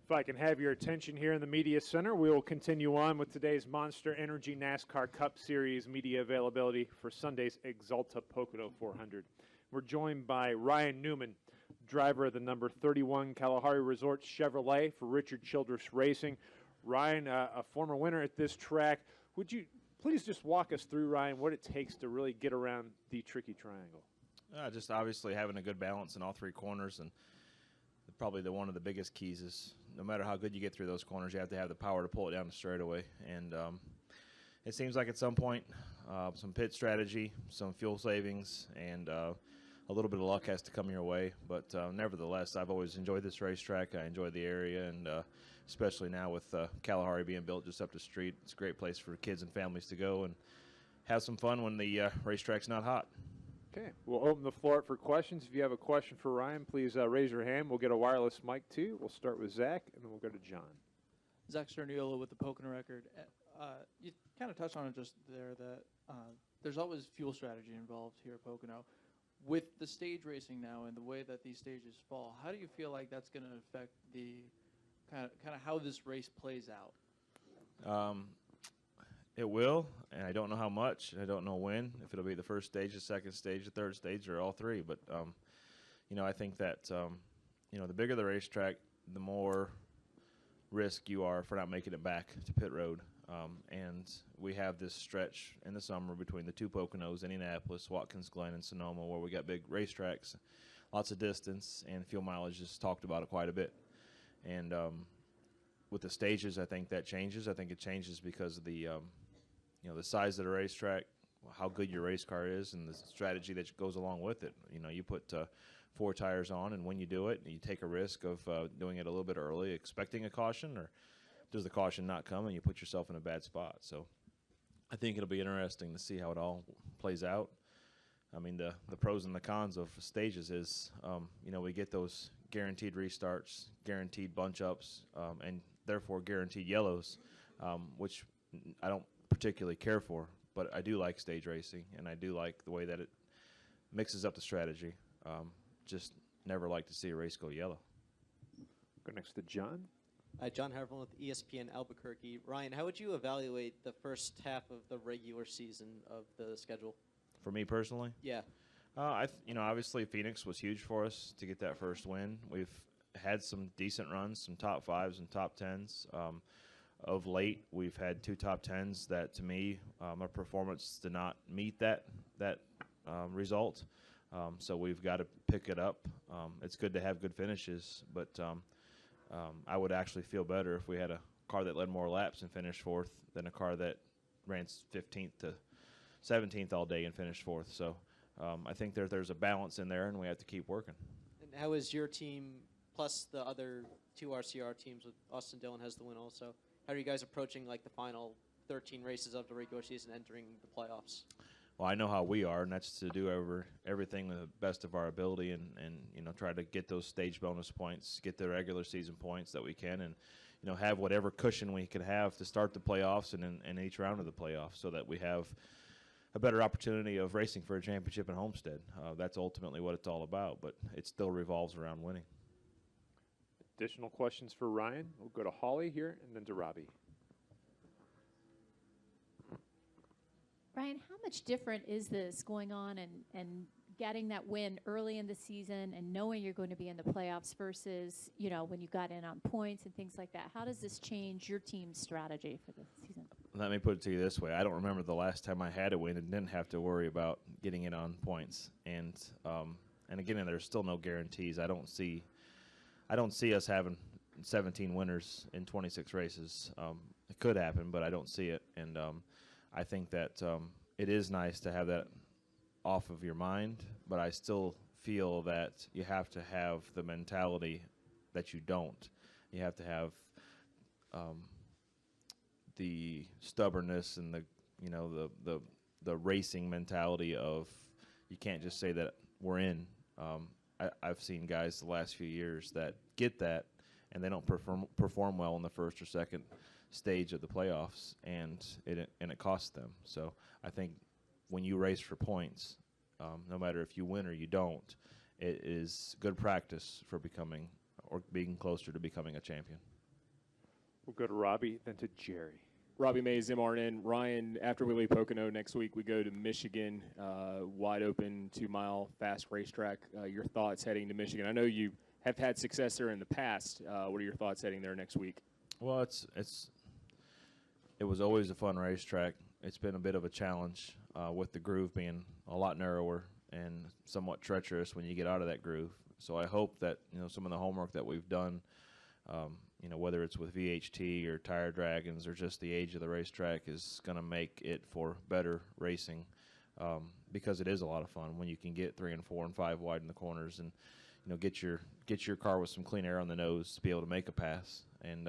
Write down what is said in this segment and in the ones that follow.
If I can have your attention here in the Media Center, we will continue on with today's Monster Energy NASCAR Cup Series media availability for Sunday's Exalta Pocono 400. We're joined by Ryan Newman, driver of the number 31 Kalahari Resort Chevrolet for Richard Childress Racing. Ryan, a former winner at this track. Would you please just walk us through, Ryan, what it takes to really get around the tricky triangle? Just obviously having a good balance in all three corners, and probably one of the biggest keys is no matter how good you get through those corners, you have to have the power to pull it down the straightaway. And it seems like at some point some pit strategy, some fuel savings, and a little bit of luck has to come your way. But nevertheless, I've always enjoyed this racetrack. I enjoy the area, and especially now with Kalahari being built just up the street, it's a great place for kids and families to go and have some fun when the racetrack's not hot. Okay, we'll open the floor up for questions. If you have a question for Ryan, please raise your hand. We'll get a wireless mic too. We'll start with Zach, and then we'll go to John. Zach Sterniola with the Pocono Record. You kind of touched on it just there that there's always fuel strategy involved here at Pocono. With the stage racing now and the way that these stages fall, how do you feel like that's going to affect the kind of how this race plays out? It will, and I don't know how much. I don't know when, if it'll be the first stage, the second stage, the third stage, or all three. But, I think that, the bigger the racetrack, the more risk you are for not making it back to pit road. And we have this stretch in the summer between the two Poconos, Indianapolis, Watkins Glen, and Sonoma, where we got big racetracks, lots of distance, and fuel mileage is talked about it quite a bit. And with the stages, I think that changes. I think it changes because of the the size of the racetrack, how good your race car is, and the strategy that goes along with it. You put 4 tires on, and when you do it, you take a risk of doing it a little bit early, expecting a caution, or does the caution not come, and you put yourself in a bad spot. So I think it'll be interesting to see how it all plays out. I mean, the pros and the cons of stages is, we get those guaranteed restarts, guaranteed bunch-ups, and therefore guaranteed yellows, which I don't particularly care for, but I do like stage racing, and I do like the way that it mixes up the strategy. Just never like to see a race go yellow. Go next to John. Hi, John Harville with ESPN Albuquerque. Ryan, how would you evaluate the first half of the regular season of the schedule? For me personally? Yeah. Obviously Phoenix was huge for us to get that first win. We've had some decent runs, some top 5s and top 10s. Of late, we've had 2 top 10s that, to me, our performance did not meet that result. So we've got to pick it up. It's good to have good finishes, but I would actually feel better if we had a car that led more laps and finished 4th than a car that ran 15th to 17th all day and finished 4th. So I think there's a balance in there, and we have to keep working. And how is your team, plus the other 2 RCR teams with Austin Dillon has the win also, how are you guys approaching like the final 13 races of the regular season entering the playoffs? Well, I know how we are, and that's to do everything with the best of our ability and try to get those stage bonus points, get the regular season points that we can, and have whatever cushion we can have to start the playoffs and in each round of the playoffs, so that we have a better opportunity of racing for a championship in Homestead. That's ultimately what it's all about, but it still revolves around winning. Additional questions for Ryan? We'll go to Holly here and then to Robbie. Ryan, how much different is this going on and getting that win early in the season and knowing you're going to be in the playoffs versus, when you got in on points and things like that? How does this change your team's strategy for the season? Let me put it to you this way. I don't remember the last time I had a win and didn't have to worry about getting in on points. And again, there's still no guarantees. I don't see us having 17 winners in 26 races. It could happen, but I don't see it. And I think that it is nice to have that off of your mind, but I still feel that you have to have the mentality that you don't. You have to have the stubbornness and the racing mentality of you can't just say that we're in. I've seen guys the last few years that get that, and they don't perform well in the first or second stage of the playoffs, and it costs them. So I think when you race for points, no matter if you win or you don't, it is good practice for becoming or being closer to becoming a champion. We'll go to Robbie, then to Jerry. Robbie Mays, MRN. Ryan, after we leave Pocono next week, we go to Michigan, wide open, 2-mile, fast racetrack. Your thoughts heading to Michigan? I know you have had success there in the past. What are your thoughts heading there next week? Well, it was always a fun racetrack. It's been a bit of a challenge with the groove being a lot narrower and somewhat treacherous when you get out of that groove. So I hope that some of the homework that we've done, whether it's with VHT or tire dragons or just the age of the racetrack, is going to make it for better racing because it is a lot of fun when you can get 3 and 4 and 5 wide in the corners and get your car with some clean air on the nose to be able to make a pass. And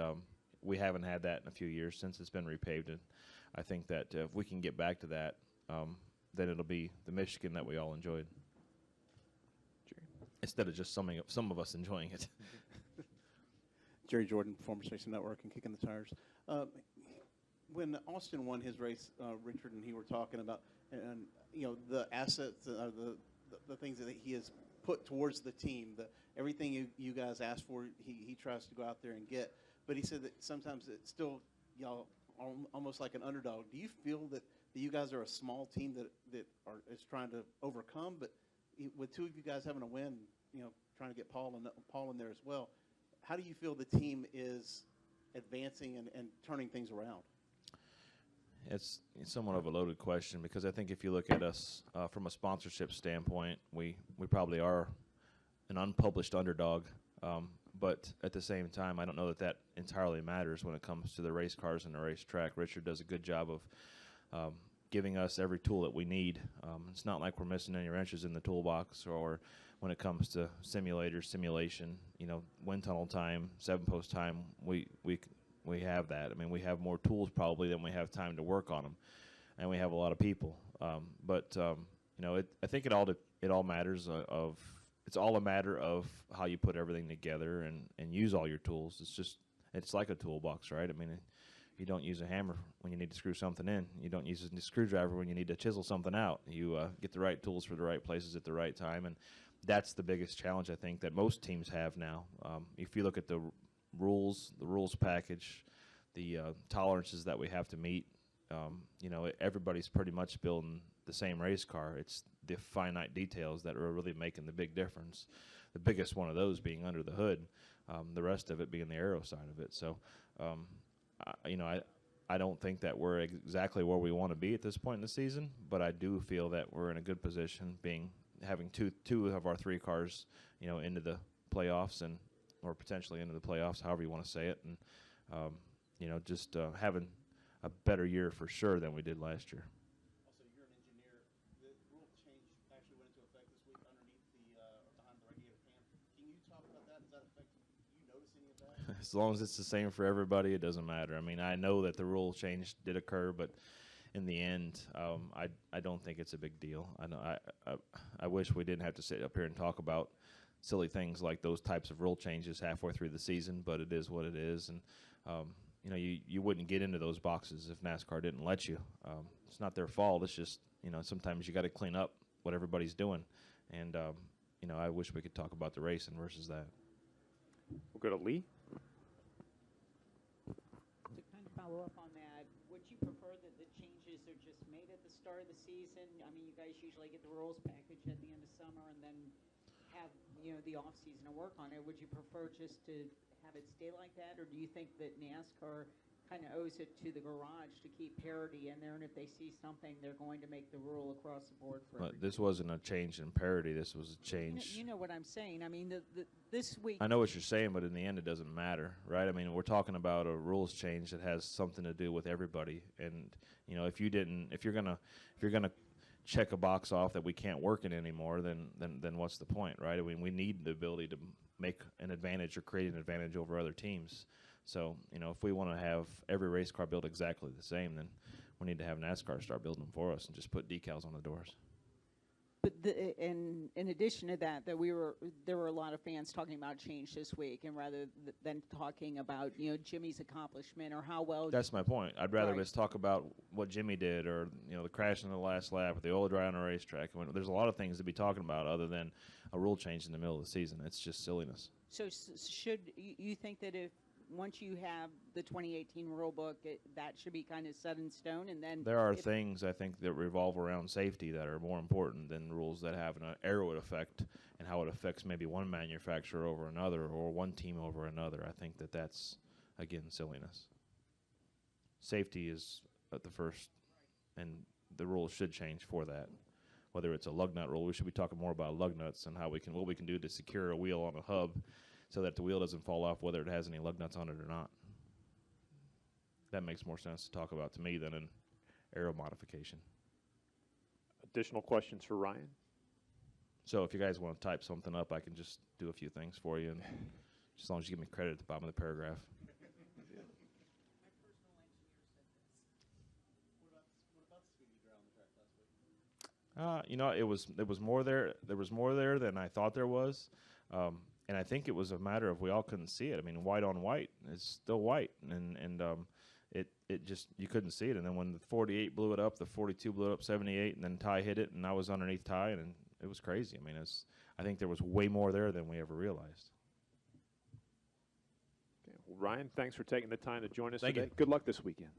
we haven't had that in a few years since it's been repaved. And I think that if we can get back to that, then it'll be the Michigan that we all enjoyed. Instead of just some of us enjoying it. Jerry Jordan, former Station Network and Kicking the Tires. When Austin won his race, Richard and he were talking about, and the assets, the things that he has put towards the team, everything you guys asked for, he tries to go out there and get. But he said that sometimes it's still y'all are almost like an underdog. Do you feel that you guys are a small team that is trying to overcome? But with two of you guys having a win, trying to get Paul in there as well, how do you feel the team is advancing and turning things around? It's somewhat of a loaded question because I think if you look at us from a sponsorship standpoint, we probably are an unpublished underdog. But at the same time, I don't know that entirely matters when it comes to the race cars and the racetrack. Richard does a good job of giving us every tool that we need. It's not like we're missing any wrenches in the toolbox, or when it comes to simulation, wind tunnel time, 7-post time, we have that. I mean, we have more tools probably than we have time to work on them, and we have a lot of people. I think it all matters it's all a matter of how you put everything together and use all your tools. It's like a toolbox, right? I mean, you don't use a hammer when you need to screw something in. You don't use a screwdriver when you need to chisel something out. You get the right tools for the right places at the right time, and that's the biggest challenge I think that most teams have now. If you look at the rules package, the tolerances that we have to meet, everybody's pretty much building the same race car. It's the finite details that are really making the big difference. The biggest one of those being under the hood, the rest of it being the aero side of it. So, I don't think that we're exactly where we want to be at this point in the season, but I do feel that we're in a good position, having two of our 3 cars, into the playoffs or potentially into the playoffs, however you want to say it, and having a better year for sure than we did last year. Also, you're an engineer. The rule change actually went into effect this week underneath behind the radiator fan. Can you talk about that? Does that affect you notice any of that? As long as it's the same for everybody, it doesn't matter. I mean, I know that the rule change did occur, but in the end, I don't think it's a big deal. I wish we didn't have to sit up here and talk about silly things like those types of rule changes halfway through the season, but it is what it is. And you wouldn't get into those boxes if NASCAR didn't let you. It's not their fault. It's just sometimes you got to clean up what everybody's doing. And I wish we could talk about the racing versus that. We'll go to Lee. To kind of follow up on that, would you prefer that the changes are just made at the start of the season? I mean, you guys usually get the rules package at the end of summer and then have the off season to work on it. Would you prefer just to have it stay like that, or do you think that NASCAR kind of owes it to the garage to keep parity in there, and if they see something, they're going to make the rule across the board for everybody? This wasn't a change in parity. This was a change. You know what I'm saying. I mean, this week. I know what you're saying, but in the end, it doesn't matter, right? I mean, we're talking about a rules change that has something to do with everybody, and if you're gonna check a box off that we can't work in anymore, then what's the point, right? I mean, we need the ability to make an advantage or create an advantage over other teams. So, if we want to have every race car built exactly the same, then we need to have NASCAR start building them for us and just put decals on the doors. But in addition to that, there were a lot of fans talking about change this week, and rather than talking about Jimmy's accomplishment or how well. That's my point. I'd rather Right. us talk about what Jimmy did, or the crash in the last lap, or the oil dry on the racetrack. I mean, there's a lot of things to be talking about other than a rule change in the middle of the season. It's just silliness. So should you think that if once you have the 2018 rule book, that should be kind of set in stone, and then There are things I think that revolve around safety that are more important than rules that have an aero effect and how it affects maybe one manufacturer over another or one team over another. I think that that's, again, silliness. Safety is at the first, and the rules should change for that. Whether it's a lug nut rule, we should be talking more about lug nuts and how what we can do to secure a wheel on a hub so that the wheel doesn't fall off, whether it has any lug nuts on it or not. That makes more sense to talk about to me than an aero modification. Additional questions for Ryan? So if you guys want to type something up, I can just do a few things for you, and just as long as you give me credit at the bottom of the paragraph. You know, it was more there. There was more there than I thought there was, and I think it was a matter of we all couldn't see it. I mean, white on white is still white, and it just you couldn't see it. And then when the 48 blew it up, the 42 blew it up 78, and then Ty hit it, and I was underneath Ty, and it was crazy. I mean, I think there was way more there than we ever realized. Okay. Well, Ryan, thanks for taking the time to join us Thank today. you. Good luck this weekend.